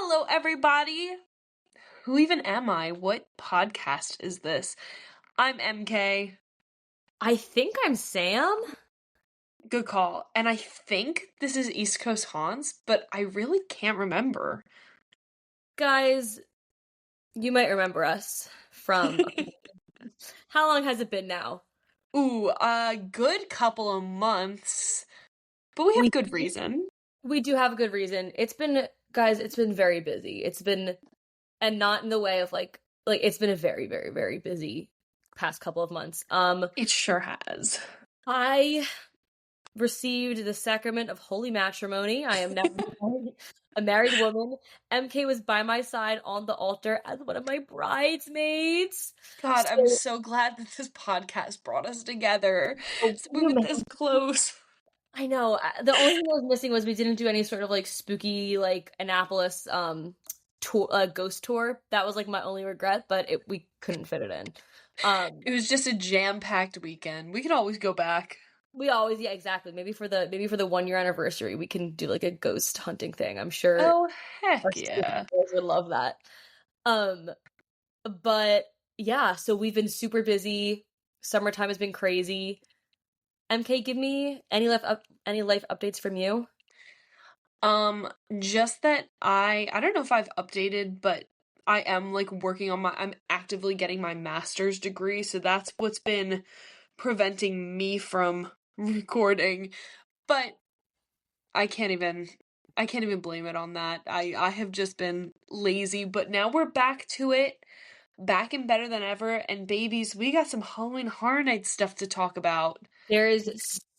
Hello, everybody. Who even am I? What podcast is this? I'm MK. I think I'm Sam. Good call. And I think this is East Coast Hans, but I really can't remember. Guys, you might remember us from. How long has it been now? Ooh, a good couple of months. But we have good reason. We do have a good reason. Guys, it's been very busy. And not in the way of it's been a very, very, very busy past couple of months. It sure has. I received the sacrament of holy matrimony. I am now a married woman. MK was by my side on the altar as one of my bridesmaids. God, I'm so glad that this podcast brought us together. So we were this close. I know. The only thing I was missing was we didn't do any sort of spooky Annapolis tour, ghost tour. That was my only regret, but we couldn't fit it in. It was just a jam-packed weekend. We can always go back. Yeah, exactly. Maybe for the 1-year anniversary, we can do a ghost hunting thing. I'm sure. Oh, heck yeah. Would love that. But yeah, so we've been super busy. Summertime has been crazy. MK, give me any life updates from you? Just that I don't know if I've updated, but I am working on I'm actively getting my master's degree, so that's what's been preventing me from recording. But I can't even blame it on that. I have just been lazy, but now we're back to it. Back and better than ever, and babies, we got some Halloween Horror Nights stuff to talk about. There is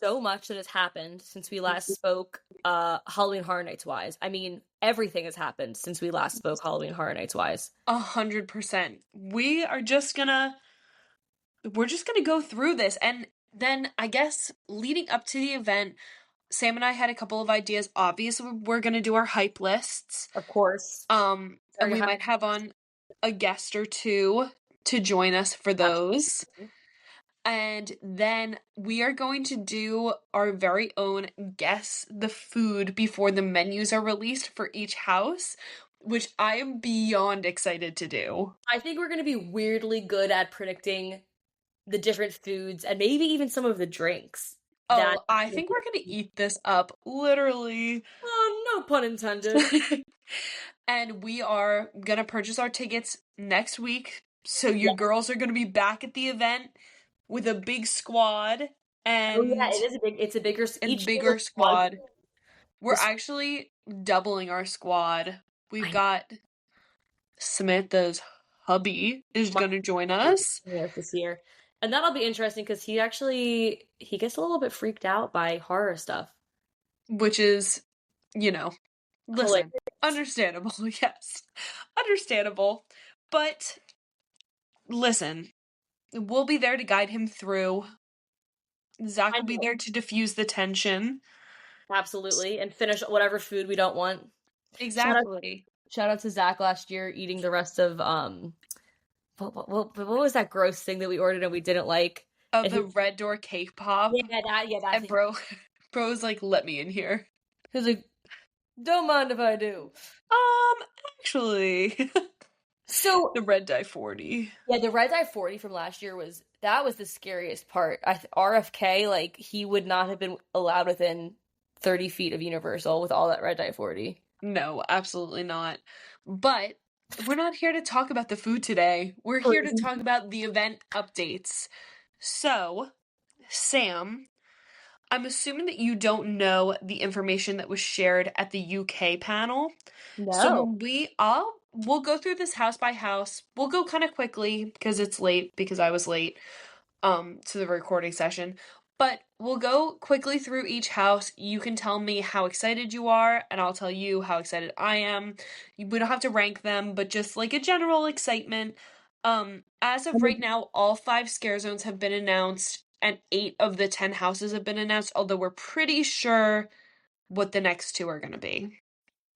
so much that has happened since we last spoke, Halloween Horror Nights wise. I mean, everything has happened since we last spoke Halloween Horror Nights wise. 100%. We're just gonna go through this, and then I guess leading up to the event, Sam and I had a couple of ideas. Obviously, we're gonna do our hype lists, of course. And we might have on a guest or two to join us for those. And then we are going to do our very own guess the food before the menus are released for each house, which I am beyond excited to do. I think we're going to be weirdly good at predicting the different foods and maybe even some of the drinks. Oh, I think we're going to eat this up, literally. Oh, no pun intended. And we are going to purchase our tickets next week. So your girls are going to be back at the event with a big squad. And it's a bigger squad. We're actually doubling our squad. We've got Samantha's hubby is going to join us. This year. And that'll be interesting because he gets a little bit freaked out by horror stuff. Which is, listen, understandable, yes. Understandable. But, listen, we'll be there to guide him through. Zach will be there to diffuse the tension. Absolutely. And finish whatever food we don't want. Exactly. Shout out to Zach last year eating the rest of, what was that gross thing that we ordered and we didn't like? Oh, the Red Door cake pop. Yeah, that. And bro's like, let me in here. He was like, don't mind if I do. Actually. So the Red Dye 40. Yeah, the Red Dye 40 from last year was the scariest part. RFK, he would not have been allowed within 30 feet of Universal with all that Red Dye 40. No, absolutely not. But we're not here to talk about the food today. We're here to talk about the event updates. So, Sam, I'm assuming that you don't know the information that was shared at the UK panel. No. So we'll go through this house by house. We'll go kind of quickly because it's late, because I was late to the recording session. But we'll go quickly through each house. You can tell me how excited you are, and I'll tell you how excited I am. We don't have to rank them, but just a general excitement. As of right now, all 5 Scarezones have been announced, and 8 of the 10 houses have been announced, although we're pretty sure what the next 2 are going to be.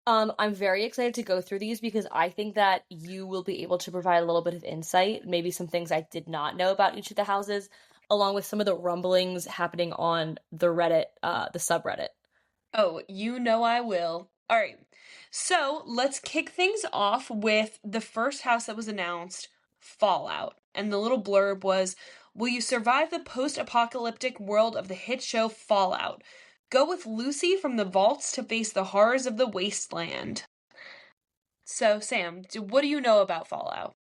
I'm very excited to go through these because I think that you will be able to provide a little bit of insight, maybe some things I did not know about each of the houses, along with some of the rumblings happening on the Reddit, the subreddit. Oh, I will. All right. So let's kick things off with the first house that was announced, Fallout. And the little blurb was, will you survive the post-apocalyptic world of the hit show Fallout? Go with Lucy from the vaults to face the horrors of the wasteland. So, Sam, what do you know about Fallout?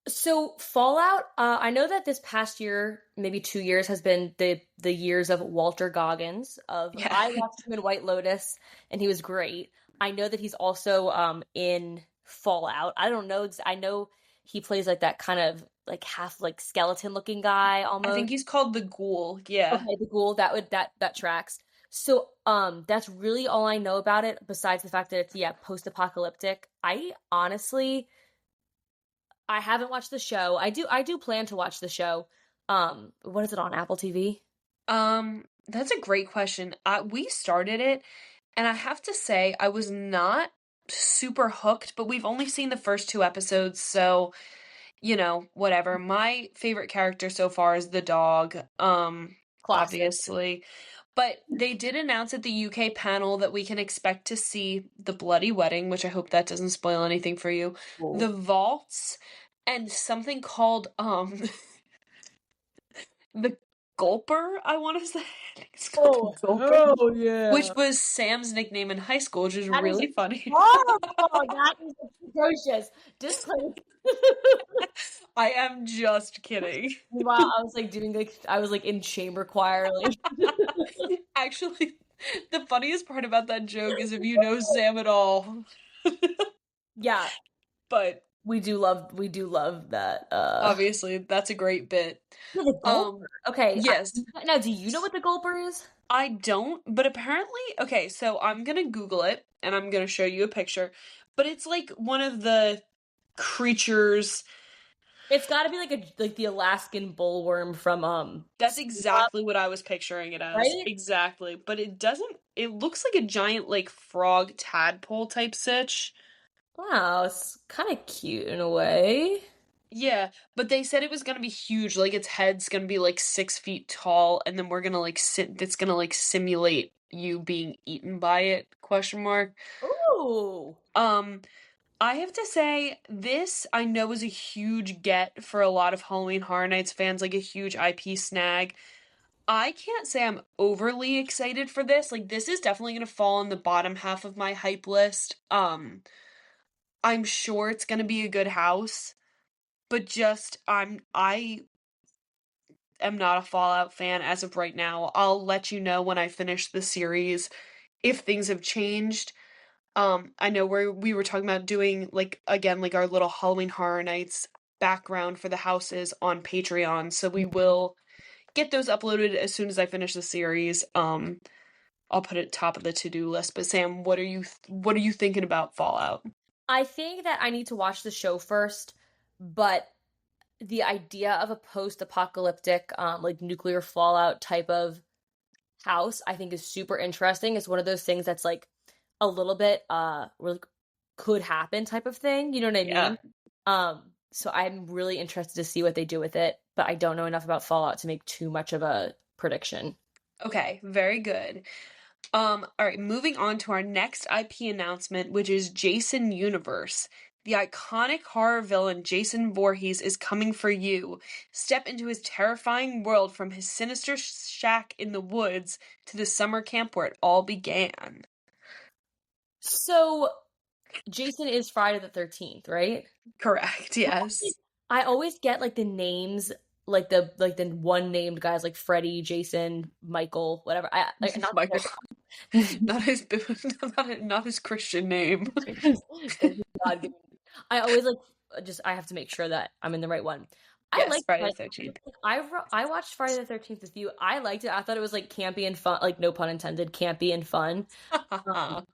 So Fallout, I know that this past year, maybe 2 years, has been the years of Walter Goggins. Yeah, I watched him in White Lotus, and he was great. I know that he's also in Fallout. I don't know. I know he plays like that kind of like half like skeleton looking guy I think almost. he's called the Ghoul. Yeah. Okay, the ghoul that tracks. So that's really all I know about it. Besides the fact that it's post apocalyptic. I haven't watched the show. I do plan to watch the show. What is it on Apple TV? That's a great question. We started it, and I have to say I was not super hooked, but we've only seen the first two episodes, so whatever. My favorite character so far is the dog, Classic. obviously. But they did announce at the UK panel that we can expect to see the bloody wedding, which I hope that doesn't spoil anything for you. The Cool. vaults and something called the Gulper, I want to say. I think it's called Oh, the Gulper, hell which yeah. was Sam's nickname in high school, which is That is really funny. horrible. That is atrocious. Disclaimer. I am just kidding. Meanwhile, I was like doing like I was like in chamber choir, like Actually, the funniest part about that joke is if you know Sam at all. yeah, But we do love that. obviously, that's a great bit. Yeah, the Um, gulper. Okay, yes, now do you know what the gulper is? I don't, but apparently, okay, so I'm gonna Google it and I'm gonna show you a picture. But it's like one of the creatures. It's got to be like the Alaskan bullworm from That's SpongeBob, exactly what I was picturing it as. right? Exactly. But it looks like a giant, like, frog tadpole type sitch. Wow, it's kind of cute in a way. Yeah, but they said it was gonna be huge. Like, its head's gonna be like 6 feet tall, and then we're gonna like it's gonna like simulate you being eaten by it, question mark. Ooh. Um, I have to say, this I know is a huge get for a lot of Halloween Horror Nights fans, like a huge IP snag. I can't say I'm overly excited for this. Like, this is definitely gonna fall in the bottom half of my hype list. I'm sure it's gonna be a good house, but just I am not a Fallout fan as of right now. I'll let you know when I finish the series if things have changed. I know we were talking about doing like again like our little Halloween Horror Nights background for the houses on Patreon, so we will get those uploaded as soon as I finish the series. I'll put it top of the to-do list. But Sam, what are you thinking about Fallout? I think that I need to watch the show first, but the idea of a post-apocalyptic, like nuclear fallout type of house, I think is super interesting. It's one of those things that's like a little bit, really could happen type of thing. You know what I Yeah. mean? So I'm really interested to see what they do with it, but I don't know enough about Fallout to make too much of a prediction. Okay, very good. All right, moving on to our next IP announcement, which is Jason Universe. The iconic horror villain Jason Voorhees is coming for you. Step into his terrifying world from his sinister shack in the woods to the summer camp where it all began. So Jason is Friday the 13th, right? Correct, yes. I always get like the names, like the one named guys like Freddy, Jason, Michael, whatever. I like not Michael, not his not his Christian name. Thank you, God. I always like just I have to make sure that I'm in the right one. I Yes, like Friday the Friday. 13th. I watched Friday the 13th with you. I liked it. I thought it was like campy and fun, like no pun intended, campy and fun. Um,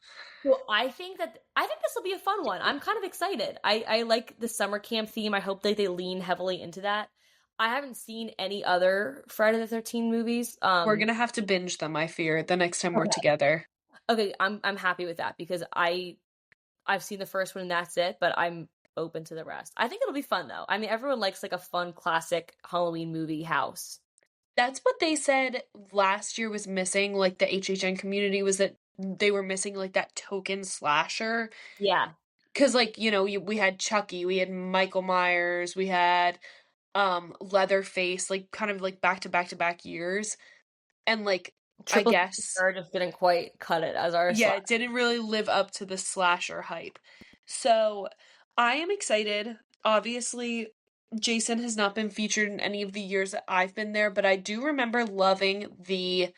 so I think this will be a fun one. I'm kind of excited. I like the summer camp theme. I hope that they lean heavily into that. I haven't seen any other Friday the 13th movies. We're gonna have to binge them, I fear, the next time we're Okay. together. Okay, I'm happy with that because I've seen the first one and that's it, but I'm open to the rest. I think it'll be fun though. I mean, everyone likes like a fun classic Halloween movie house. That's what they said last year was missing, like the HHN community was that they were missing like that token slasher. Yeah. Cause like, we had Chucky, we had Michael Myers, we had Leatherface, like kind of like back to back to back years. And like I Triple guess R just didn't quite cut it as our yeah, slash. it didn't really live up to the slasher hype. So I am excited. Obviously, Jason has not been featured in any of the years that I've been there, but I do remember loving the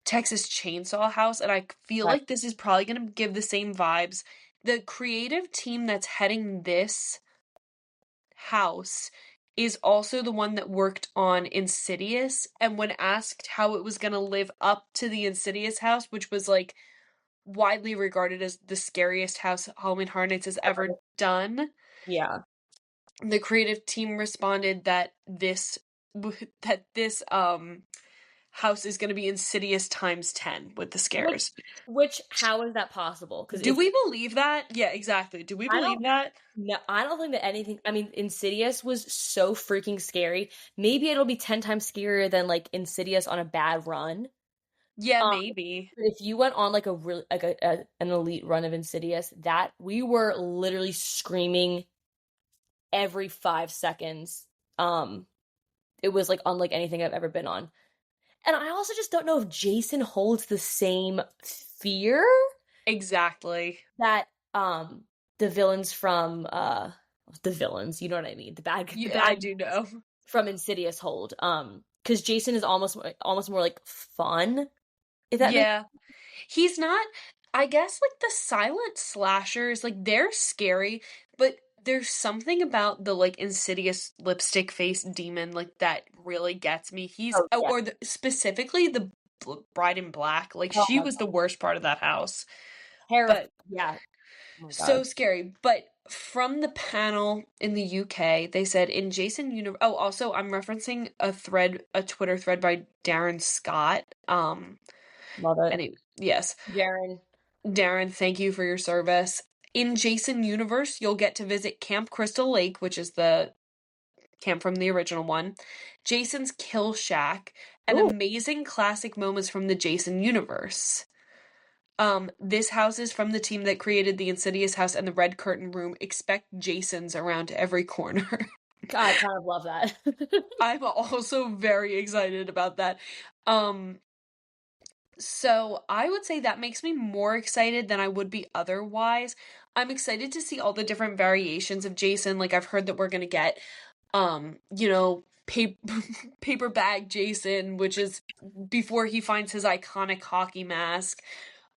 Texas Chainsaw House, and I feel Right. like this is probably going to give the same vibes. The creative team that's heading this house is also the one that worked on Insidious, and when asked how it was going to live up to the Insidious house, which was like widely regarded as the scariest house Halloween Horror Nights has ever done, Yeah. the creative team responded that this house is going to be Insidious times 10 with the Which, scares. how is that possible? Because Do if we believe that? Yeah, exactly. Do we I don't believe that? no, I don't think that anything. I mean, Insidious was so freaking scary. Maybe it'll be 10 times scarier than like Insidious on a bad run. Yeah, Um, maybe. but if you went on like a really like an elite run of Insidious, that we were literally screaming every 5 seconds. Um, it was like unlike anything I've ever been on. And I also just don't know if Jason holds the same fear Exactly. that the villains from the villains, you know what I mean? The Yeah, I bad do know. from Insidious hold. Because Jason is almost more like fun, if that makes Yeah. He's not, I guess, like the silent slashers, like they're scary, but there's something about the like insidious lipstick face demon like that really gets me. Oh yeah. Specifically the bride in black, like Oh she my was god. the worst part of that house. Terrifying. But Yeah. Oh my god. so scary. But from the panel in the UK, they said in Jason Universe. Oh, also I'm referencing a Twitter thread by Darren Scott. Love it. Anyway, yes. Jaren. Darren, thank you for your service. In Jason Universe, you'll get to visit Camp Crystal Lake, which is the camp from the original one, Jason's Kill Shack, and Ooh. amazing classic moments from the Jason universe. This house is from the team that created the Insidious house and the Red Curtain Room. Expect Jasons around every corner. I kind of love that. I'm also very excited about that. Um, So I would say that makes me more excited than I would be otherwise. I'm excited to see all the different variations of Jason. Like I've heard that we're gonna get, paper paper bag Jason, which is before he finds his iconic hockey mask,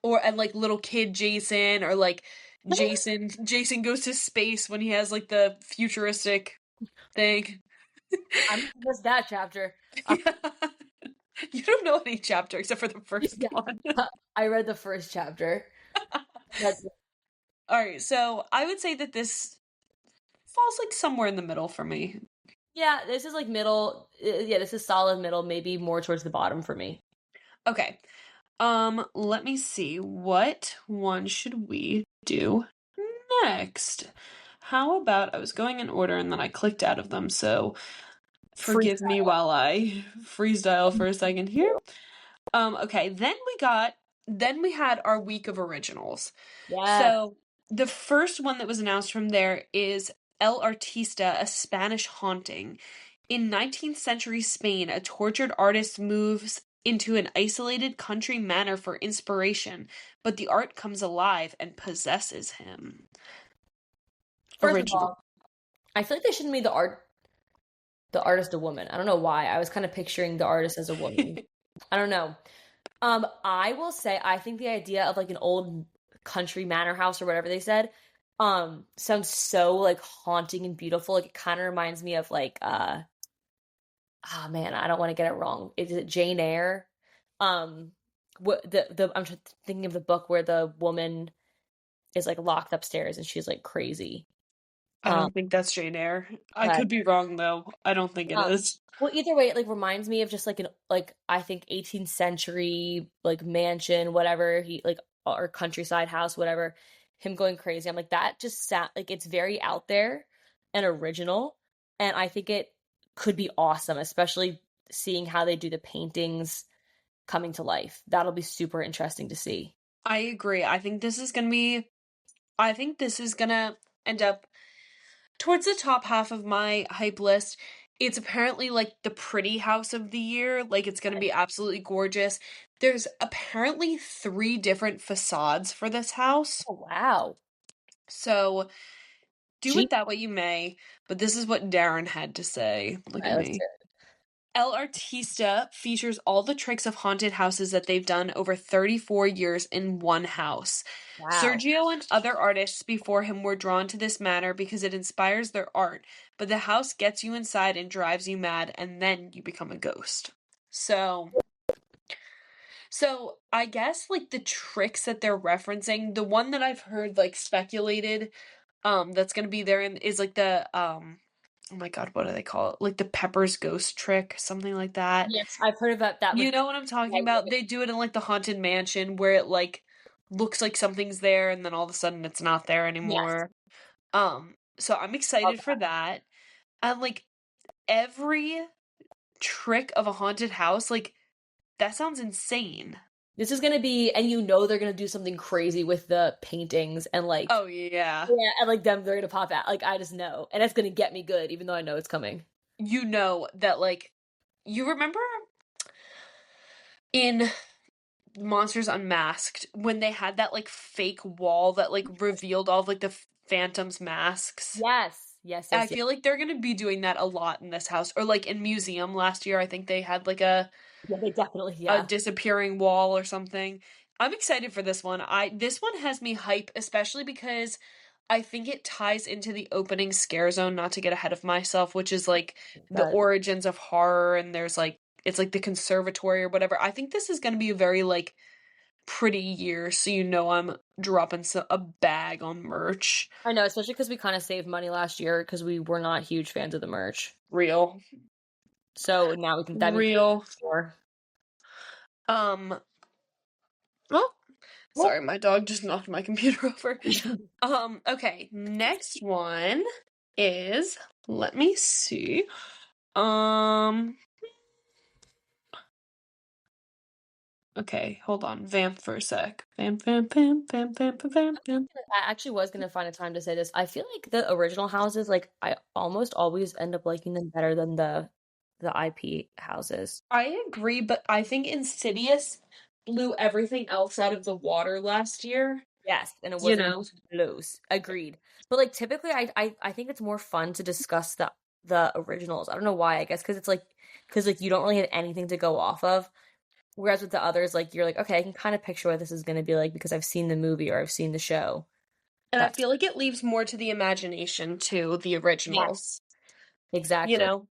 and like little kid Jason, or like Jason goes to space when he has like the futuristic thing. I missed that chapter. Yeah. You don't know any chapter except for the first Yeah. one. I read the first chapter. That's All right, so I would say that this falls like somewhere in the middle for me. yeah, this is like middle. Yeah, this is solid middle, maybe more towards the bottom for me. Okay. Let me see. What one should we do next? How about I was going in order and then I clicked out of them, so forgive me Freestyle. while I freestyle for a second here. Okay, then we had our week of originals. Yes. So the first one that was announced from there is El Artista, a Spanish haunting. In 19th century Spain, a tortured artist moves into an isolated country manor for inspiration, but the art comes alive and possesses him. First of Original. all, I feel like they shouldn't make the artist a woman. I don't know why. I was kind of picturing the artist as a woman. I don't know. I will say I think the idea of like an old country manor house or whatever they said, sounds so like haunting and beautiful. Like it kind of reminds me of like oh man, I don't want to get it wrong. Is it Jane Eyre? What the I'm thinking of the book where the woman is like locked upstairs and she's like crazy. I Um, don't think that's Jane Eyre. I but could be wrong though. I don't think it um, is. well, either way, it like reminds me of just like an like I think 18th century like mansion, whatever he like or countryside house, whatever. Him going crazy. I'm like that just sound like it's very out there and original, and I think it could be awesome, especially seeing how they do the paintings coming to life. That'll be super interesting to see. I agree. I think this is gonna end up towards the top half of my hype list. It's apparently like the pretty house of the year. Like it's gonna be absolutely gorgeous. There's apparently 3 different facades for this house. Oh, wow. So do Gee. with that what you may, but this is what Darren had to say. Look All at right, let's me. do El Artista features all the tricks of haunted houses that they've done over 34 years in one house. it. Wow. Sergio and other artists before him were drawn to this manor because it inspires their art, but the house gets you inside and drives you mad, and then you become a ghost. So I guess like the tricks that they're referencing, the one that I've heard like speculated, that's gonna be there is like the oh my god, what do they call it? Like the Pepper's ghost trick, something like that. Yes, I've heard about that with You know what I'm talking about? They do it in like the haunted mansion where it like looks like something's there and then all of a sudden it's not there yes. anymore. So I'm Love excited for that. that. And like every trick of a haunted house, like that sounds insane. This is gonna be, and you know they're gonna do something crazy with the paintings and like Oh yeah. yeah, and like them they're gonna pop out. Like I just know, and it's gonna get me good, even though I know it's coming. You know that like you remember in Monsters Unmasked when they had that like fake wall that like revealed all of like the phantoms masks. Yes, yes, I yes, yes. feel like they're gonna be doing that a lot in this house. Or like in Museum last year, I think they had like Yeah, they definitely, a yeah. disappearing wall or something. I'm excited for this one. This one has me hype, especially because I think it ties into the opening scare zone, not to get ahead of myself, which is like the But origins of horror and there's like it's like the conservatory or whatever. I think this is gonna be a very like pretty year, so you know I'm dropping a bag on merch. I know, especially because we kind of saved money last year because we were not huge fans of the merch. Real. So now we can dive into Real. more. Um, oh, Well, sorry, my dog just knocked my computer over. Okay, next one is, let me see. Um, okay, hold on. Vamp for a sec. Vamp, vamp, vamp, vamp, vamp, vamp, vamp. I actually was gonna find a time to say this. I feel like the original houses, like I almost always end up liking them better than the IP houses. I agree, but I think Insidious blew everything else out of the water last year. Yes, and it You wasn't know? loose. Agreed. But like typically I think it's more fun to discuss the originals. I don't know why. I guess because like you don't really have anything to go off of. Whereas with the others, like you're like, okay, I can kind of picture what this is gonna be like because I've seen the movie or I've seen the show. And I That's feel like it leaves more to the imagination to the yes, originals. You exactly. know?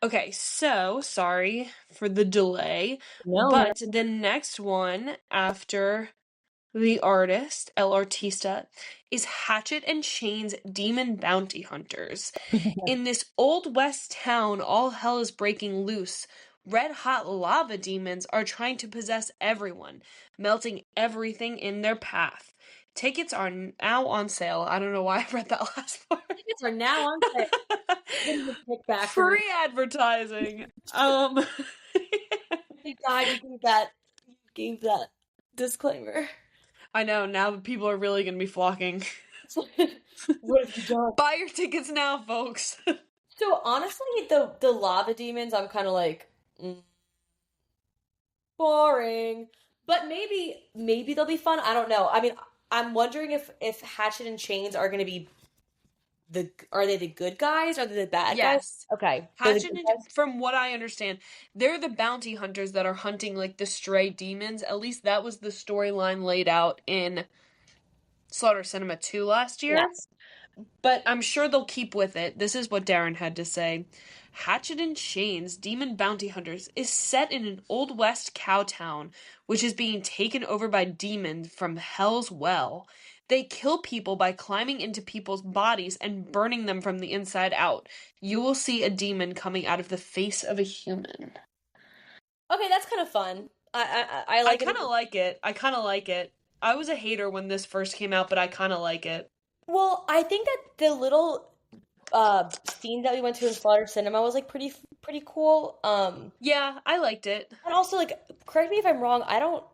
Okay, so sorry for the delay, No, no. but the next one after the artist, El Artista, is Hatchet and Chain's Demon Bounty Hunters. In this old west town, all hell is breaking loose. Red hot lava demons are trying to possess everyone, melting everything in their path. Tickets are now on sale. I don't know why I read that last part. Tickets are now on sale. Kick back from Free advertising. Um Thank God you gave that disclaimer. I know, now people are really going to be flocking. What have you done? Buy your tickets now, folks. So honestly, the lava demons, I'm kind of like boring, but maybe they'll be fun. I don't know. I mean, I'm wondering if Hatchet and Chains are going to be are they the good guys? Are they the bad guys? Yes. Okay, they're the Hatchet good and, guys. from what I understand, they're the bounty hunters that are hunting like the stray demons. At least that was the storyline laid out in Slaughter Cinema 2 last year. Yes. But I'm sure they'll keep with it. This is what Darren had to say. Hatchet and Chains, Demon Bounty Hunters, is set in an Old West cow town, which is being taken over by demons from Hell's Well. They kill people by climbing into people's bodies and burning them from the inside out. You will see a demon coming out of the face of a human. Okay, that's kind of fun. I I like it. kind of like it. I kind of like it. I was a hater when this first came out, but I kind of like it. Well, I think that the little scene that we went to in Slaughter Cinema was like pretty cool. Yeah, I liked it. And also like correct me if I'm wrong, I don't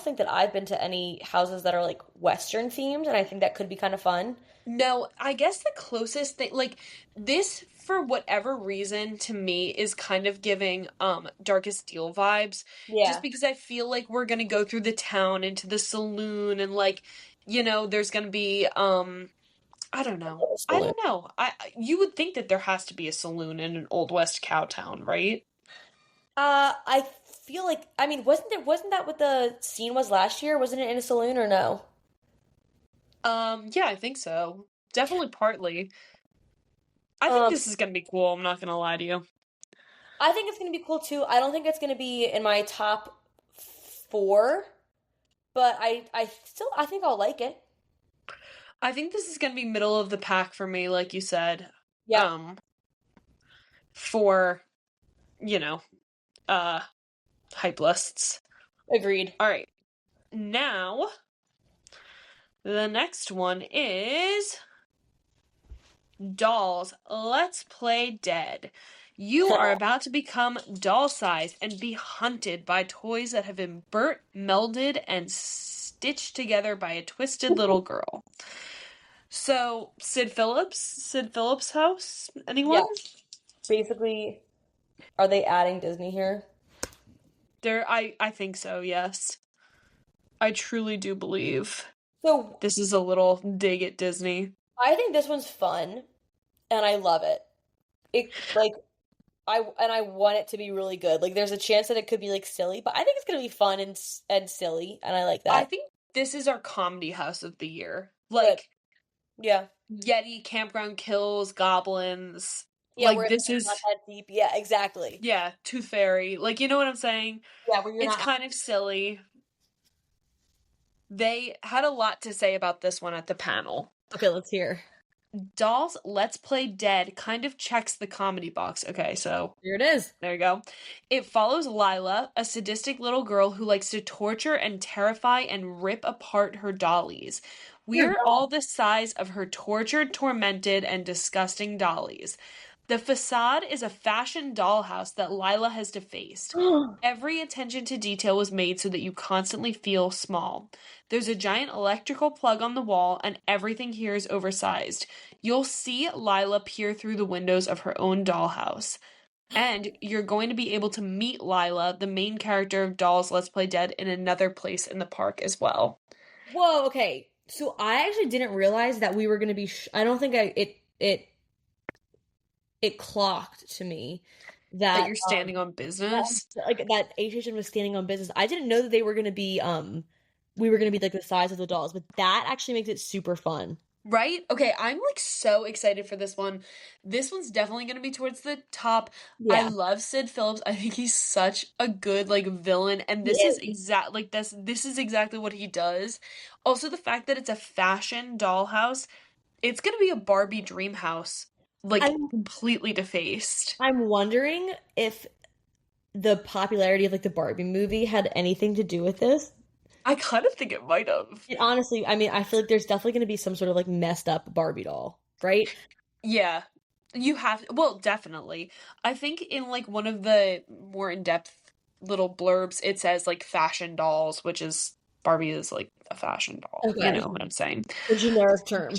think that I've been to any houses that are like Western themed, and I think that could be kind of fun. No, I guess the closest thing, like this, for whatever reason, to me is kind of giving Darkest Deal vibes, just Yeah. because I feel like we're gonna go through the town into the saloon and like, there's gonna be I don't know. I don't know. You would think that there has to be a saloon in an Old West cow town, right? I feel like I mean, wasn't that what the scene was last year? Wasn't it in a saloon or no? Yeah, I think so. Definitely partly. I think Um, this is gonna be cool, I'm not gonna lie to you. I think it's gonna be cool too. I don't think it's gonna be in my top four, but I think I'll like it. I think this is gonna be middle of the pack for me, like you said. Yeah, Um, for, you know, uh, hype lists. agreed. All right. Now, the next one is Dolls. Let's Play Dead. You are about to become doll sized and be hunted by toys that have been burnt, melded, and stitched together by a twisted little girl. So, Sid Phillips' house? Yeah, Anyone? basically, are they adding Disney here? I think so, yes. I truly do believe So this is a little dig at Disney. I think this one's fun, and I love it. It like I want it to be really good. Like there's a chance that it could be like silly, but I think it's gonna be fun and silly, and I like I that. think this is our comedy house of the year. Good. Like Yeah. Yeti, Campground Kills, Goblins. Yeah, Like where it's this is, not that deep. Yeah, exactly. yeah, Tooth Fairy. Like, you know what I'm saying? Yeah, where you're It's not. kind of silly. They had a lot to say about this one at the panel. Okay, let's hear. Dolls Let's Play Dead kind of checks the comedy box. Okay, so Here it is. there you go. It follows Lila, a sadistic little girl who likes to torture and terrify and rip apart her dollies. Dear We're all the size of her tortured, tormented, and disgusting dollies. The facade is a fashion dollhouse that Lila has defaced. God. Every attention to detail was made so that you constantly feel small. There's a giant electrical plug on the wall, and everything here is oversized. You'll see Lila peer through the windows of her own dollhouse. And you're going to be able to meet Lila, the main character of Dolls Let's Play Dead, in another place in the park as well. Whoa, okay. So I actually didn't realize that we were gonna be I don't think it clocked to me That that you're standing on business. like that HHN was standing on business. I didn't know that they were gonna be we were gonna be like the size of the dolls, but that actually makes it super fun. Right? Okay, I'm like so excited for this one. This one's definitely going to be towards the top. I Yeah, love Sid Phillips. I think he's such a good like villain, and he this is is. this is exactly what he does. Also the fact that it's a fashion dollhouse, it's going to be a Barbie dream house, like I'm completely defaced. I'm wondering if the popularity of like the Barbie movie had anything to do with this. I kind of think it might have. It, honestly, I mean, I feel like there's definitely going to be some sort of like messed up Barbie doll, right? Yeah. You have, well, definitely. I think in like one of the more in-depth little blurbs, it says like fashion dolls, which is Barbie is like a fashion doll. You Okay. know what I'm saying? The generic term.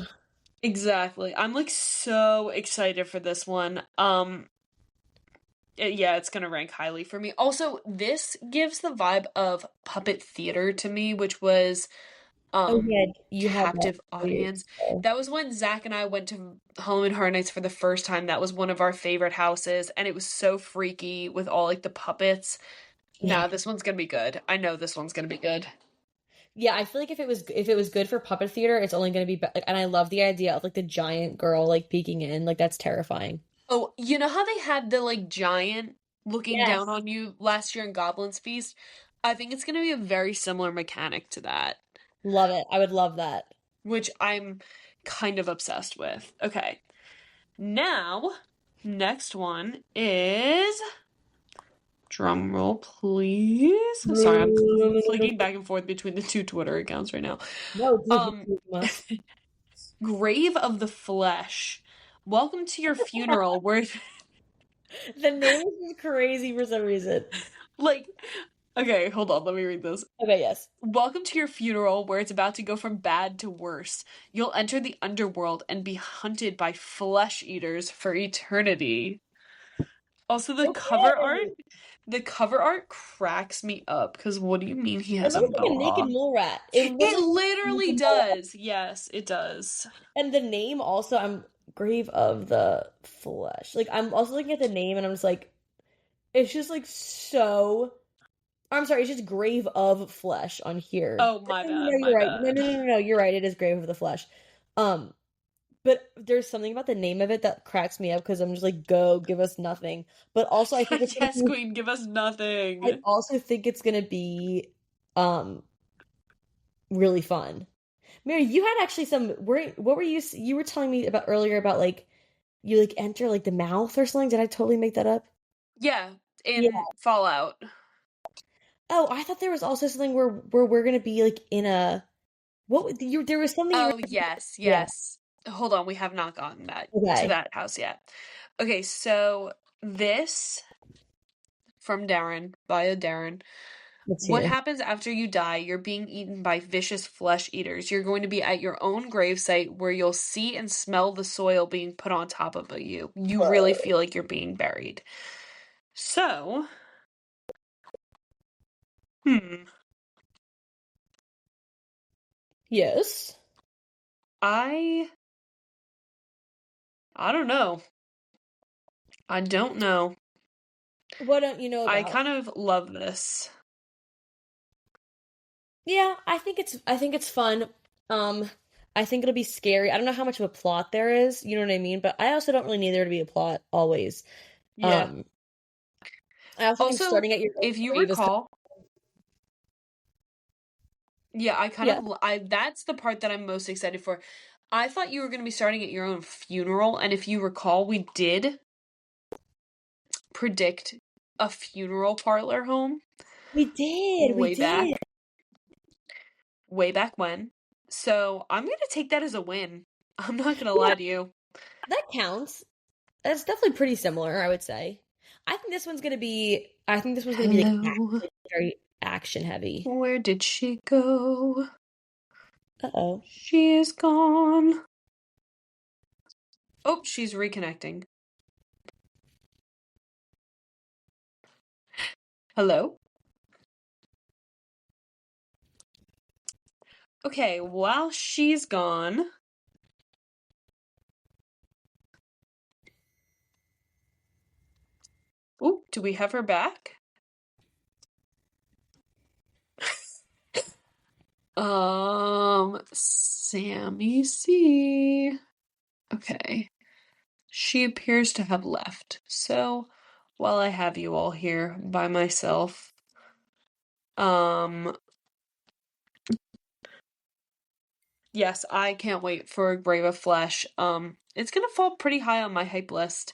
Exactly. I'm like so excited for this one. Yeah, it's gonna rank highly for me. Also, this gives the vibe of puppet theater to me, which was Oh yeah, you had that captive earlier. audience. That was when Zach and I went to Halloween Horror Nights for the first time. That was one of our favorite houses, and it was so freaky with all like the puppets. Yeah. Nah, this one's gonna be good. I know this one's gonna be good. Yeah, I feel like if it was good for puppet theater, it's only going to be and I love the idea of like the giant girl like peeking in, like that's terrifying. Oh, you know how they had the like giant looking down Yes. on you last year in Goblin's Feast? I think it's gonna be a very similar mechanic to that, Love it. I would love that. which I'm kind of obsessed with. Okay. Now, next one is drum roll, please. Sorry, I'm flicking back and forth between the two Twitter accounts right now. No, Um, dude, Grave of the Flesh. Welcome to your funeral where The name is just crazy for some reason. like okay, hold on, let me read this. Okay, yes. Welcome to your funeral where it's about to go from bad to worse. You'll enter the underworld and be hunted by flesh eaters for eternity. Also, Okay. the cover art cracks me up because what do you mean he It has a looks like a naked mohawk? mole rat. It It literally looks like a literally naked mole rat. does. Yes, it does. And the name also, I'm Grave of the Flesh. Like I'm also looking at the name and I'm just like, it's just like so. I'm sorry, it's just Grave of Flesh on here. Oh, my No, no, no, bad, my you're right. No, no, bad. no, no, no, you're right. It is Grave of the Flesh. Um, but there's something about the name of it that cracks me up because I'm just like, go, give us nothing. But also, I think it's gonna Yes, be. Queen, give us I nothing. also think it's gonna be, um, really fun. Mary, you had actually some. What were you were telling me about earlier about like you like enter like the mouth or something? Did I totally make that up? Yeah, Yeah. in Fallout. Oh, I thought there was also something where we're gonna be like in a you there was something you were Oh, yes, yeah. yes. Hold on, we have not gotten that to Okay. that house yet. Okay, so this from Darren, via Darren. Let's What hear. happens after you die? You're being eaten by vicious flesh eaters. You're going to be at your own gravesite where you'll see and smell the soil being put on top of you. You really Whoa. feel like you're being buried. So, hmm, Yes. I I don't know. I don't know. What don't you know I about? kind of love this. Yeah, I think it's fun. Um, I think it'll be scary. I don't know how much of a plot there is, you know what I mean? But I also don't really need there to be a plot always. Yeah. Um, I also think Also, starting at your own if you grave is kind recall, yeah, I kind yeah. of I that's the part that I'm most excited for. I thought you were going to be starting at your own funeral, and if you recall, we did predict a funeral parlor home We way did. back, way back when. So I'm gonna take that as a win. I'm not gonna Yeah, lie to you. that counts. That's definitely pretty similar, I would say. I think this one's gonna be Hello. like very action heavy. Where did she go? Uh-oh. She is gone. Oh, she's reconnecting. Hello? Okay, while she's gone. Oh, do we have her back? Sammy C. Okay. She appears to have left. So, while I have you all here by myself, um, yes, I can't wait for Grave of Flesh. It's gonna fall pretty high on my hype list.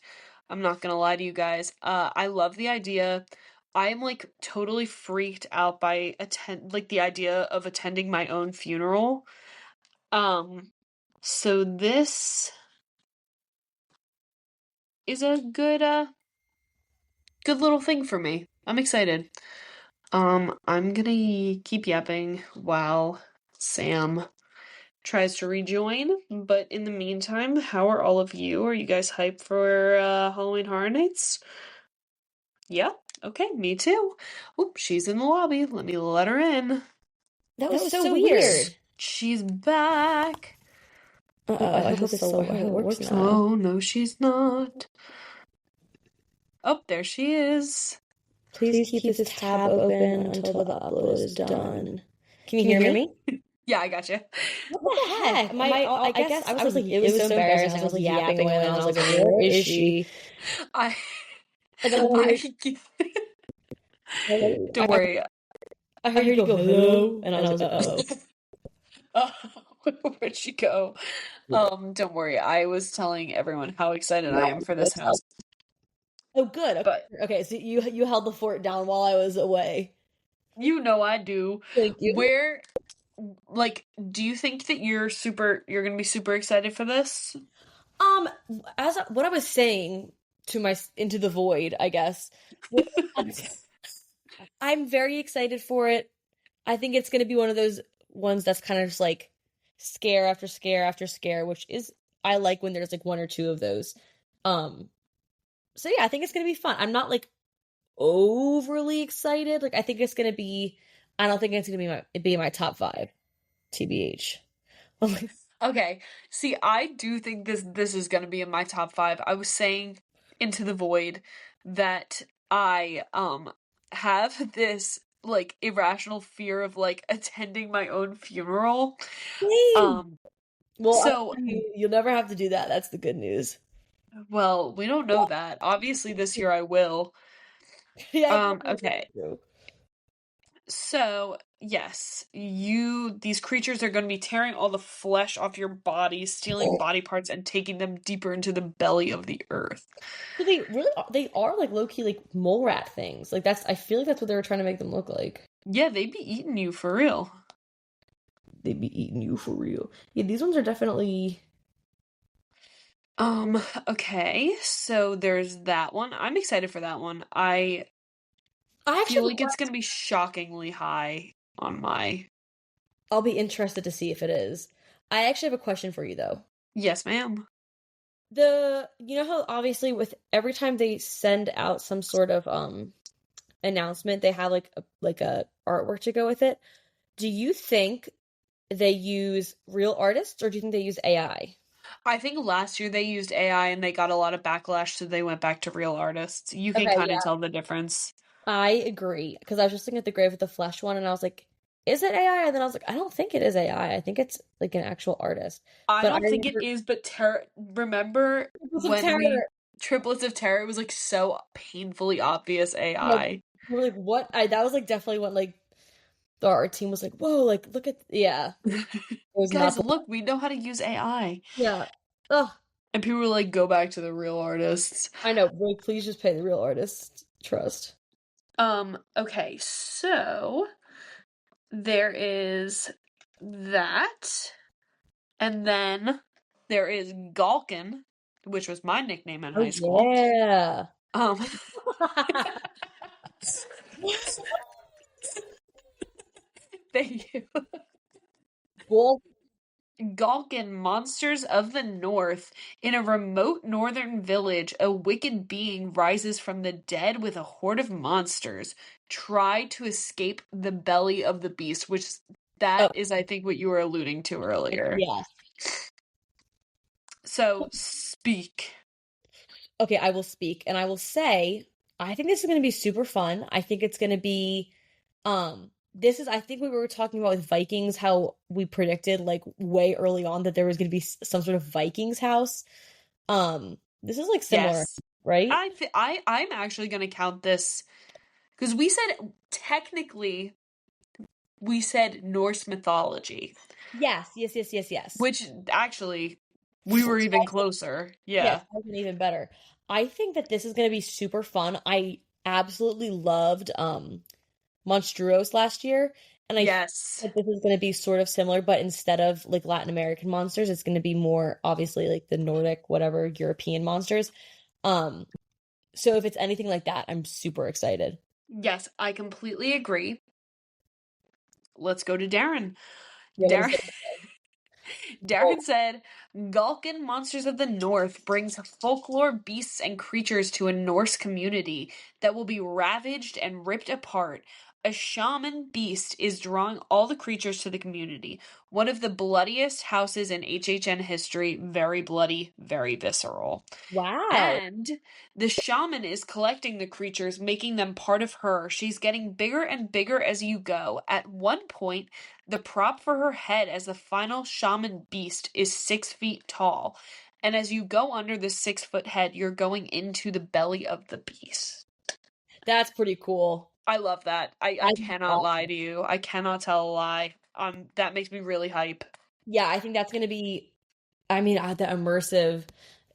I'm not gonna lie to you guys. I love the idea. I am like totally freaked out by the idea of attending my own funeral. Um, so this is a good little thing for me. I'm excited. I'm gonna keep yapping while Sam tries to rejoin, but in the meantime, how are all of you? Are you guys hyped for Halloween Horror Nights? Yeah? Okay, me too. Oop, she's in the lobby. Let me let her in. That That was was so so weird. She's back. Oh, Uh-oh, I I hope hope it's still, I I hope hope it it works works. now. Oh, no, she's not. Oh, there she is. Please Please keep keep this this tab tab open open until until the the upload upload is is done. done. Can you Can you hear hear me? me? Yeah, I gotcha. What What the the heck? heck? I I guess guess I I was was like, like, it it was was so so embarrassing. embarrassing. I I was was like like yapping yapping away, away, and and I I was was like, like, where where is is she? she? I And then I don't I, worry. I I heard you heard you go, go, hello, hello, and I and was I like, was like, uh-oh. oh, where'd she go? Don't worry. I was telling everyone how excited I am for this house. Oh, good. Okay, But okay. So you held the fort down while I was away. you know I do. Thank you. Where like do you think that you're gonna be super excited for this? Um, what I was saying to my into the void, I guess. I'm very excited for it. I think it's going to be one of those ones that's kind of just like scare after scare after scare, which is I like when there's like one or two of those. Um, so yeah, I think it's going to be fun. I'm not like overly excited. Like I think it's going to be I don't think it's going to be my top 5, TBH. Okay. See, I do think this is gonna be in my top five. I was saying Into the Void that I have this like irrational fear of like attending my own funeral. Same. Um Well, so you'll never have to do that. That's the good news. well, we don't know that. Obviously this year I will. Yeah, Okay. true. So, yes, these creatures are going to be tearing all the flesh off your body, stealing body parts, and taking them deeper into the belly of the earth. So they are like low key like mole rat things. Like that's I feel like that's what they were trying to make them look like. Yeah, they'd be eating you for real. They'd be eating you for real. Yeah, these ones are definitely. Um, okay, so there's that one. I'm excited for that one. I I feel actually like it's going to be shockingly high on my. I'll be interested to see if it is. I actually have a question for you though. Yes, ma'am. You know how obviously with every time they send out some sort of announcement, they have like a artwork to go with it. Do you think they use real artists or do you think they use AI? I think last year they used AI and they got a lot of backlash, so they went back to real artists. You can Okay, kind of yeah. tell the difference. I agree because I was just looking at the Grave with the Flesh one and I was like, is it AI? And then I was like, I don't think it is AI. I think it's like an actual artist. I But I don't think it remember is, but remember Peoples of when we Terror. Triplets of Terror, it was like so painfully obvious Like, AI. we're like, what? That was like definitely when like the art team was like, whoa, like look at yeah. It was not Guys, the look, we know how to use AI. yeah. Ugh, And people were like, go back to the real artists. I know. Like, please just pay the real artist. Trust. Okay, so there is that. And then there is Galkin, which was my nickname in Oh high school. yeah. Um, thank you. Well, Galkin, monsters of the north. In a remote northern village, a wicked being rises from the dead with a horde of monsters. Try to escape the belly of the beast, which oh that is, I think, what you were alluding to earlier. yes. So, speak. Okay, I will speak and I will say I think this is going to be super fun. I think it's going to be this is I think we were talking about with Vikings how we predicted like way early on that there was going to be some sort of Vikings house. This is like similar, Yes. right? I'm actually going to count this because we said technically we said Norse mythology, Yes, yes, yes, yes, yes. which actually we were even closer. Yes, Yeah. that's even better. I think that this is going to be super fun. I absolutely loved Monstruos last year, and I think Yes. that this is going to be sort of similar, but instead of like Latin American monsters, it's going to be more obviously like the Nordic, whatever, European monsters. Um, so if it's anything like that, I'm super excited. Yes, I completely agree. Let's go to Darren. Yeah, what is Darren it? Oh, Darren said, Galkan Monsters of the North brings folklore beasts and creatures to a Norse community that will be ravaged and ripped apart. A shaman beast is drawing all the creatures to the community. One of the bloodiest houses in HHN history, very bloody, very visceral. wow. And the shaman is collecting the creatures, making them part of her. She's getting bigger and bigger as you go. At one point, the prop for her head as the final shaman beast is 6 feet tall. And as you go under the 6 foot head, you're going into the belly of the beast. That's pretty cool. I love that. I I think that's cannot lie awesome. to you. I cannot tell a lie. That makes me really hype. Yeah, I think that's going to be I mean, the immersive.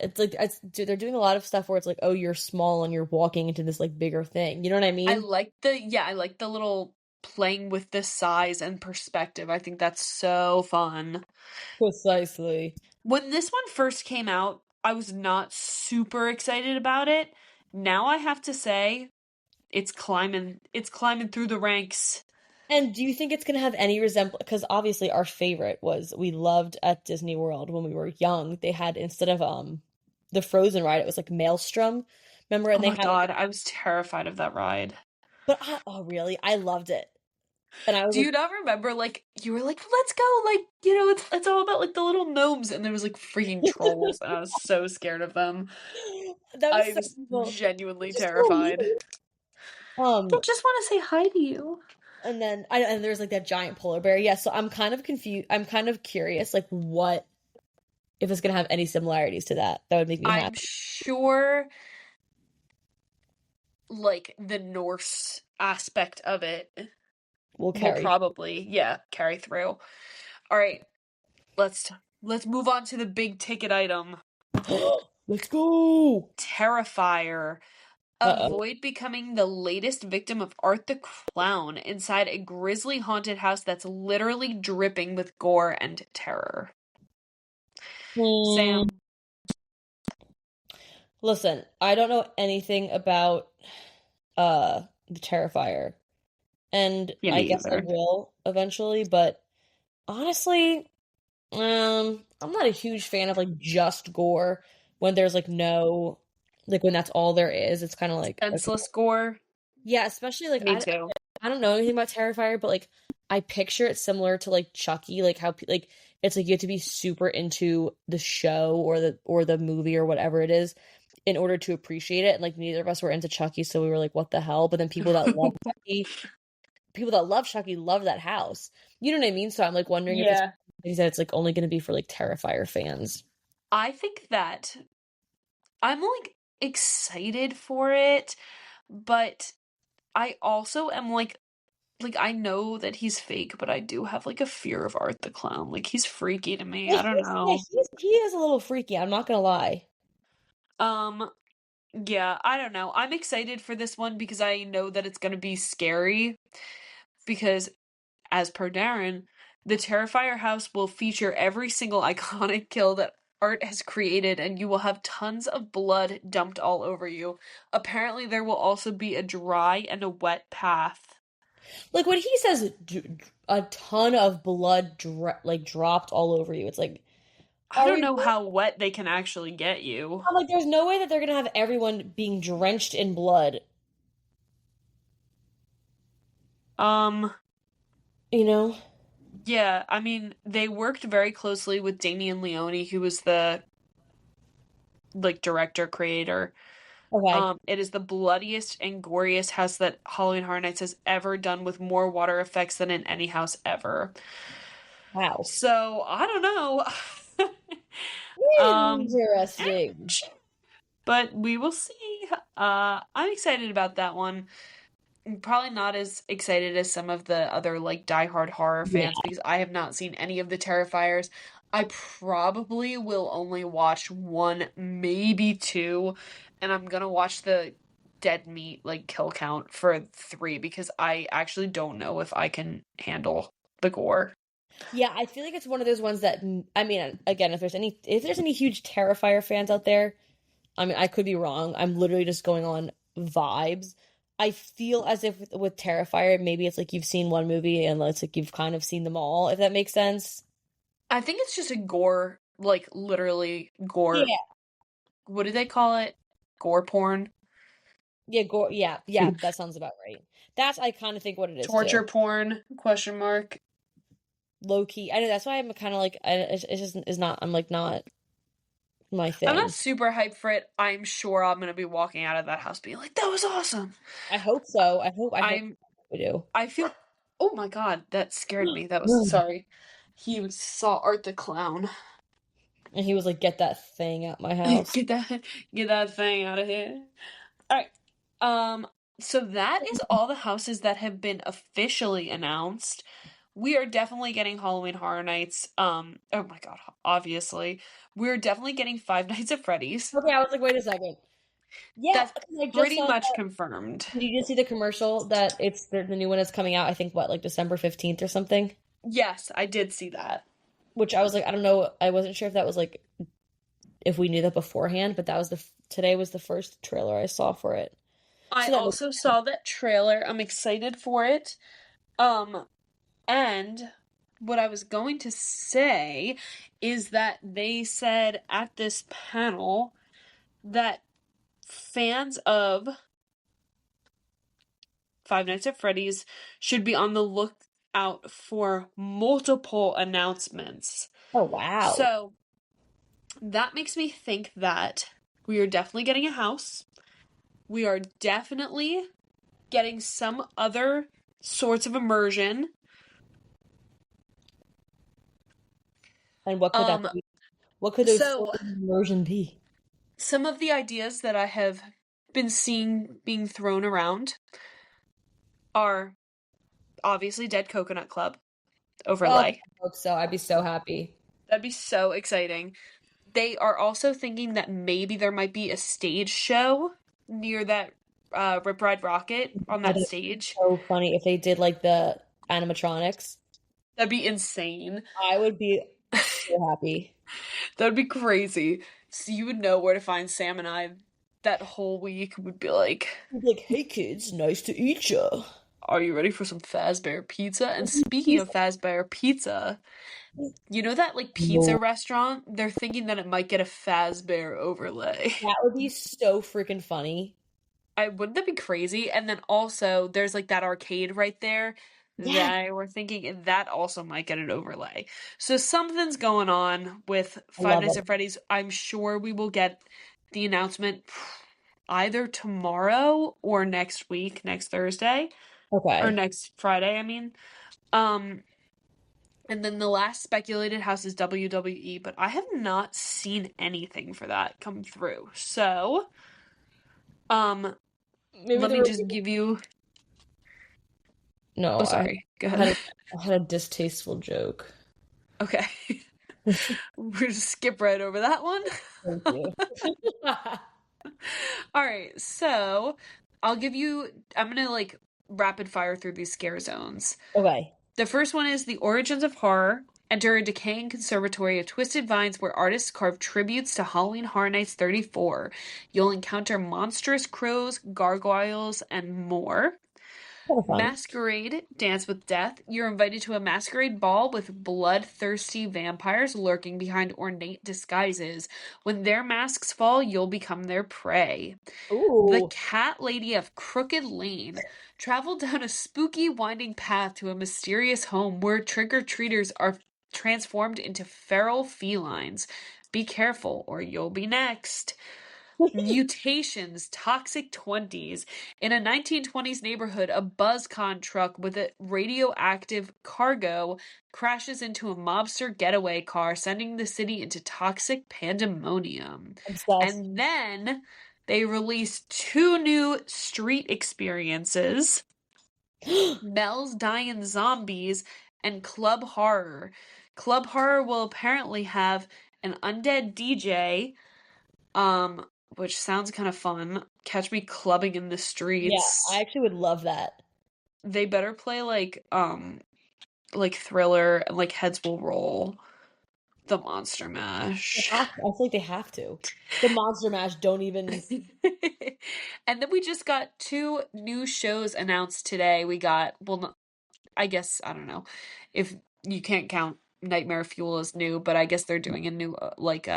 It's like they're doing a lot of stuff where it's like, oh, you're small and you're walking into this like bigger thing. You know what I mean? I like the little playing with the size and perspective. I think that's so fun. Precisely. When this one first came out, I was not super excited about it. Now I have to say it's climbing through the ranks. And do you think it's gonna have any resemblance? Because obviously our favorite was we loved at Disney World when we were young. They had instead of the Frozen ride, it was like Maelstrom. Remember? Oh And they my had like, God, I was terrified of that ride. oh really? I loved it, and I was Do like, you not remember, like, you were like, let's go, like, it's all about like the little gnomes, and there was like freaking trolls, and I was so scared of them. that was I so was cool. genuinely It's just so terrified. weird. They Um, just want to say hi to you. and then and there's like that giant polar bear. Yeah, so I'm kind of confused. I'm kind of curious, like what if it's gonna have any similarities to that. That would make me I'm happy. sure, like, the Norse aspect of it We'll will carry. probably, yeah, carry through. All right, let's let's move on to the big ticket item. Let's go. Terrifier. Uh-oh. Avoid becoming the latest victim of Art the Clown inside a grisly haunted house that's literally dripping with gore and terror. Hmm. Sam, Listen, I don't know anything about the Terrifier, and yeah, I me guess I either. will eventually, but honestly, I'm not a huge fan of like just gore when there's like no like when that's all there is. It's kind of like okay. Senseless gore. Yeah, especially like Me too. I don't know anything about Terrifier, but like I picture it similar to like Chucky, like how like it's like you have to be super into the show or the movie or whatever it is in order to appreciate it. And like neither of us were into Chucky, so we were like, what the hell? But then people that love Chucky love that house. You know what I mean? So I'm like wondering if Yeah. it's like only going to be for like Terrifier fans. I think that I'm like excited for it, but I also am like I know that he's fake, but I do have like a fear of Art the Clown. Like he's freaky to me. Yeah, I don't know. he is a little freaky. I'm not gonna lie. Um yeah, I don't know. I'm excited for this one because I know that it's going to be scary because as per Darren, the Terrifier house will feature every single iconic kill that Art has created, and you will have tons of blood dumped all over you. Apparently, there will also be a dry and a wet path. Like when he says a ton of blood like dropped all over you, it's like, I are don't we? know how wet they can actually get you. I'm like, there's no way that they're gonna have everyone being drenched in blood. Um, You know? yeah, I mean, they worked very closely with Damien Leone, who was the like director creator. Okay. It is the bloodiest and goriest house that Halloween Horror Nights has ever done with more water effects than in any house ever. Wow. So, I don't know. Eh, Interesting. but we will see. I'm excited about that one. Probably not as excited as some of the other like diehard horror Yeah. fans because I have not seen any of the Terrifiers. I probably will only watch one, maybe two, and I'm gonna watch the dead meat like kill count for three because I actually don't know if I can handle the gore. Yeah, I feel like it's one of those ones that I mean, again, if there's any huge Terrifier fans out there, I mean, I could be wrong. I'm literally just going on vibes. I feel as if with Terrifier, maybe it's like you've seen one movie and it's like you've kind of seen them all, if that makes sense. I think it's just a gore, like literally gore. Yeah. What do they call it? Gore porn? Yeah, go yeah, yeah, that sounds about right. That's I kind of think what it is Torture too. porn? Question mark. Low key. I know that's why I'm kind of like it's just is not I'm like not my I'm not thing. super hyped for it. I'm sure I'm gonna be walking out of that house being like, that was awesome. I hope so. I hope I'm we do. I feel oh my god, that scared me. That was And sorry. He saw Art the Clown. he was like, "Get that thing out my house." Get that get that thing out of here. Alright. Um so that is all the houses that have been officially announced. We are definitely getting Halloween Horror Nights. Oh my god, obviously. We're definitely getting Five Nights at Freddy's. Okay, I was like, "Wait a second." Yeah, That's because I just pretty saw much that. confirmed. Did you just see the commercial that it's the new one is coming out? I think what like December 15th or something. Yes, I did see that. Which I was like, I don't know. I wasn't sure if that was like if we knew that beforehand, but that was today was the first trailer I saw for it. I So that makes also saw that trailer. I'm excited for it. Um, and what I was going to say is that they said at this panel that fans of Five Nights at Freddy's should be on the lookout for multiple announcements. oh wow. So that makes me think that we are definitely getting a house. We are definitely getting some other sorts of immersion. And what could that Um, be? What could those so sort of immersion be? some of the ideas that I have been seeing being thrown around are obviously Dead Coconut Club Oh, overlay. I hope so. I'd be so happy. That'd be so exciting. They are also thinking that maybe there might be a stage show near that Rip Ride Rocket on That'd that be stage. so funny if they did like the animatronics. That'd be insane. I would be so happy. That'd be crazy. So you would know where to find Sam and I that whole week would be like, I'd be like, hey kids, nice to eat ya. are you ready for some Fazbear pizza? And speaking of Fazbear pizza, you know that like pizza Lord, restaurant? They're thinking that it might get a Fazbear overlay. that would be so freaking funny. Wouldn't that be crazy? And then also there's like that arcade right there Yeah, that we're thinking that also might get an overlay. So something's going on with I Five love Nights it. at Freddy's. I'm sure we will get the announcement either tomorrow or next week, next Thursday, or Okay. next Friday, I mean. Um, and then the last speculated house is WWE, but I have not seen anything for that come through. So, um, Maybe let the me just review. give you. No, Oh, sorry. Go I had ahead. I had a distasteful joke. Okay. We're just skip right over that one. Thank you. All right. So, I'll give you. I'm gonna like rapid fire through these scare zones. Okay. The first one is the origins of horror. Enter a decaying conservatory of twisted vines where artists carve tributes to Halloween Horror Nights 34. You'll encounter monstrous crows, gargoyles, and more. Kind of fun. Masquerade Dance with Death. You're invited to a masquerade ball with bloodthirsty vampires lurking behind ornate disguises. When their masks fall, you'll become their prey. The Ooh. Cat Lady of Crooked Lane. Travel down a spooky, winding path to a mysterious home where trick-or-treaters are transformed into feral felines. Be careful, or you'll be next. Mutations, Toxic 20s. In a 1920s neighborhood, a BuzzCon truck with a radioactive cargo crashes into a mobster getaway car, sending the city into toxic pandemonium. Obsessed. And then they released two new street experiences, Mel's Dying Zombies and Club Horror. Club Horror will apparently have an undead DJ, um, which sounds kind of fun. Catch me clubbing in the Yeah, I streets. actually would love that. They better play like Thriller and like Heads Will Roll, the Monster Mash. I feel like they have to. The Monster Mash don't even. And then we just got two new shows announced today. We got, well, I guess, I don't know if you can't count Nightmare Fuel as new, but I guess they're doing a new, like,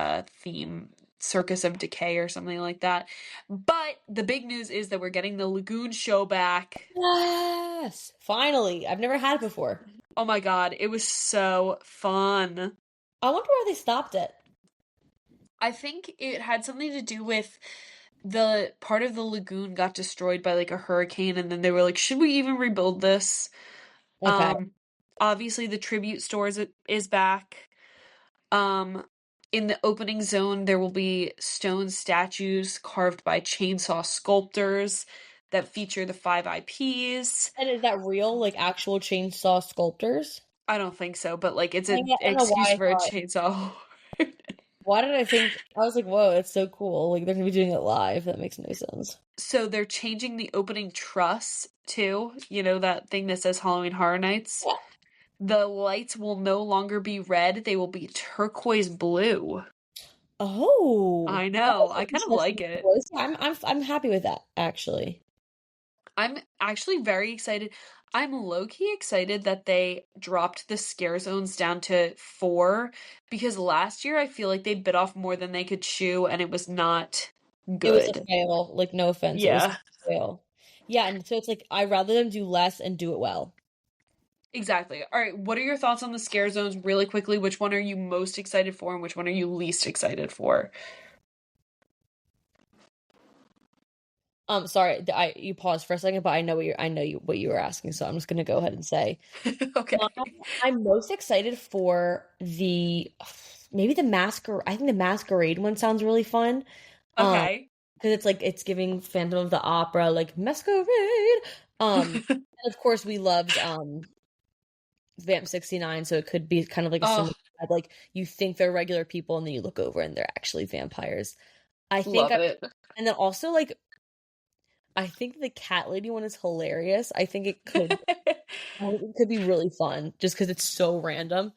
theme, Circus of Decay or something like that. But the big news is that we're getting the Lagoon show back. Yes! Finally. I've never had it before. Oh my God, it was so fun. I wonder why they stopped it. I think it had something to do with the part of the lagoon got destroyed by like a hurricane, and then they were like, should we even rebuild this? Okay. Um, Obviously the tribute stores is back. Um, in the opening zone, there will be stone statues carved by chainsaw sculptors that feature the five IPs. And is that real, like actual chainsaw sculptors? I don't think so, but like it's Dang an it, I don't know why excuse I for a thought. chainsaw. Why did I think? I was like, whoa, it's so cool. Like they're gonna be doing it live. That makes no sense. So they're changing the opening truss too. You know that thing that says Halloween Horror Nights? Yeah. The lights will no longer be red, they will be turquoise blue. Oh, I that know. was I an kind of like interesting it. choice. I'm happy with that actually. I'm actually very excited. I'm low-key excited that they dropped the scare zones down to 4 because last year I feel like they bit off more than they could chew and it was not It was a good. fail. Like, no offense, it was Yeah, a fail. Yeah, and so it's like I'd rather them do less and do it well. exactly. All right, what are your thoughts on the scare zones really quickly? Which one are you most excited for and which one are you least excited for? Sorry, I you paused for a second, but I know what you were asking, so I'm just gonna go ahead and say Okay. I'm most excited for the maybe the masquerade. I think the masquerade one sounds really fun. Um, Okay. because it's like it's giving Phantom of the Opera like masquerade. And of course we loved Vamp 69, so it could be kind of like a Oh, similar like you think they're regular people and then you look over and they're actually vampires. I think love I it. and then also like I think the cat lady one is hilarious. I think it could be really fun just because it's so random.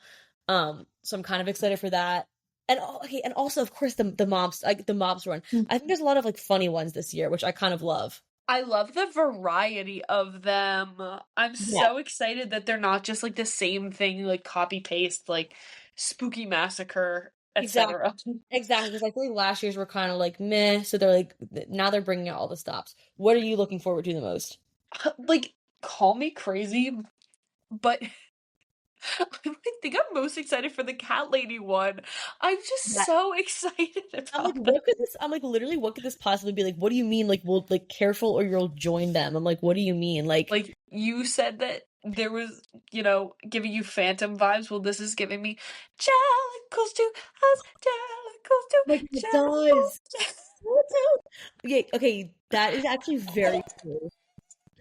So I'm kind of excited for that. And okay, and also of course the mobs like the mobs run. I think there's a lot of like funny ones this year, which I kind of love. I love the variety of them. I'm Yeah, so excited that they're not just like the same thing, like copy paste, like Spooky Massacre, exactly. etc. Exactly, because I feel like last year's were kind of like meh, so they're like now they're bringing out all the stops. What are you looking forward to the most? Like, call me crazy, but I think I'm most excited for the cat lady one. I'm just Yeah. so excited I'm like, about that. what could this? I'm like, literally, what could this possibly be? Like, what do you mean? Like, well, like, careful or you'll join them. I'm like, what do you mean? Like, Like, you said that there was, giving you phantom vibes. Well, this is giving me Jellicles to us, Jellicles to like it does. Jellicles. Okay, okay, that is actually very true.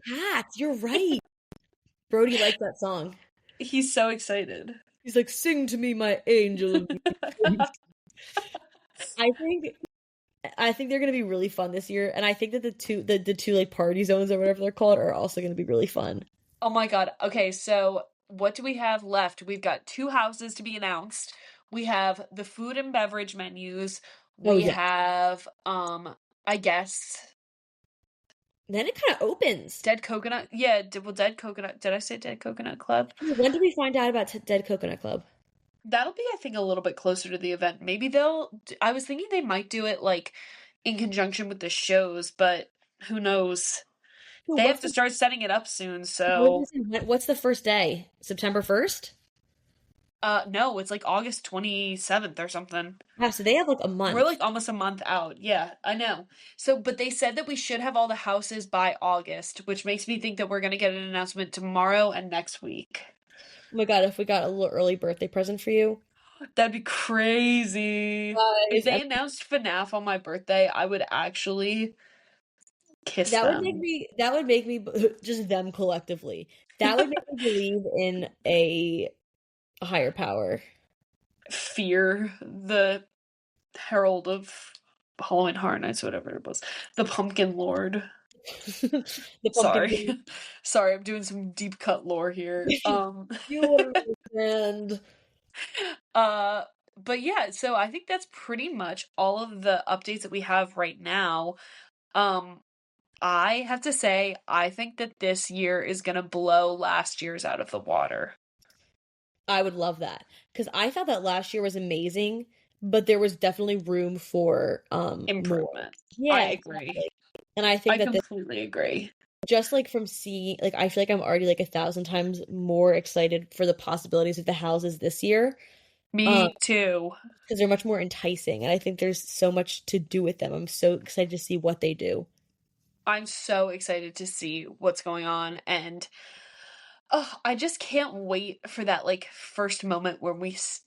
Cat, you're right. Brody likes that song. He's so excited. He's like, "Sing to me, my angel of music." I think I think they're gonna be really fun this year, and I think that the two like party zones or whatever they're called are also gonna be really fun. Oh my God. Okay, so what do we have left? We've got two houses to be announced. We have the food and beverage menus. Oh We yeah. have, I guess, Then it kind of opens. Dead Coconut. Yeah, well, Dead Coconut. Did I say Dead Coconut Club? When did we find out about Dead Coconut Club? That'll be, I think, a little bit closer to the event. Maybe I was thinking they might do it like in conjunction with the shows, but who knows? Ooh, They have to start setting it up soon, so what's the first day? September 1st? no, it's like August 27th or something. Wow, so they have like a We're month. like almost a month out. Yeah, I know. So, but they said that we should have all the houses by August, which makes me think that we're gonna get an announcement tomorrow and next week. Oh my God, if we got a little early birthday present for you. That'd be crazy. If Guys, they announced FNAF on my birthday, I would actually kiss them. that would make me just them collectively. That would make me believe in a higher power. Fear the Herald of Halloween Horror Nights, whatever it was. The Pumpkin Lord. The pumpkin Sorry. king. Sorry, I'm doing some deep cut lore here. You wouldn't understand. Uh, but yeah, so I think that's pretty much all of the updates that we have right now. Um, I have to say, I think that this year is gonna blow last year's out of the water. I would love that because I thought that last year was amazing, but there was definitely room for more. Improvement. I Yeah, agree. exactly. And I I think that this completely agree. just like from seeing like I feel like I'm already like 1,000 times more excited for the possibilities of the houses this year. Um, Me too. because they're much more enticing and I think there's so much to do with them. I'm so excited to see what they do. I'm so excited to see what's going on and oh, I just can't wait for that like first moment where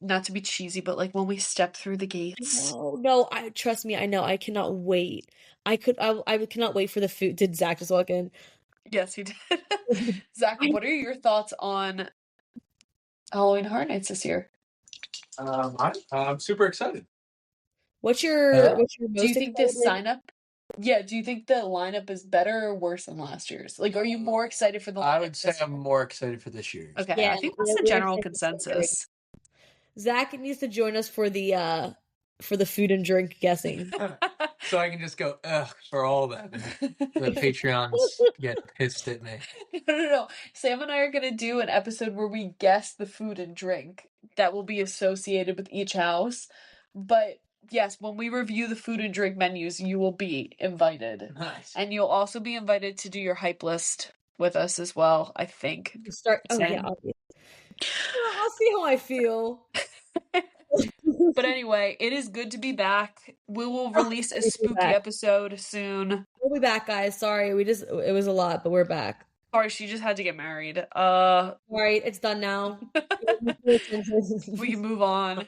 not to be cheesy, but like when we step through the gates. No, no, I trust me, I know. I cannot wait. I cannot wait for the food. Did Zach just walk in? Yes, he did. Zach, I- what are your thoughts on Halloween Horror Nights this year? I'm super excited. What's your Do you most think this excited? sign up? Yeah, do you think the lineup is better or worse than last year's? Like, are you more excited for the I lineup would say this I'm year? more excited for this year's. Okay, Yeah, I think that's the we're general excited for it. consensus. Zach needs to join us for the for the food and drink guessing. So I can just go, ugh, for all that. The Patreons get pissed at me. No. Sam and I are gonna do an episode where we guess the food and drink that will be associated with each house. But yes, when we review the food and drink menus, you will be invited. Nice. And you'll also be invited to do your hype list with us as well, I think. Oh yeah, obviously. I'll see how I feel. But anyway, it is good to be back. We will release a spooky episode soon. We'll be back, guys. Sorry, it was a lot, but we're back. Sorry, she just had to get married. Alright, it's done now. We can move on.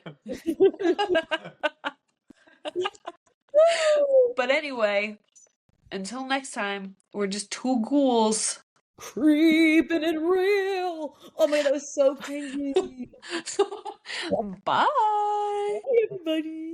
But anyway, until next time, we're just two ghouls. Creeping and real. Oh my god, that was so crazy. Bye. Bye, everybody.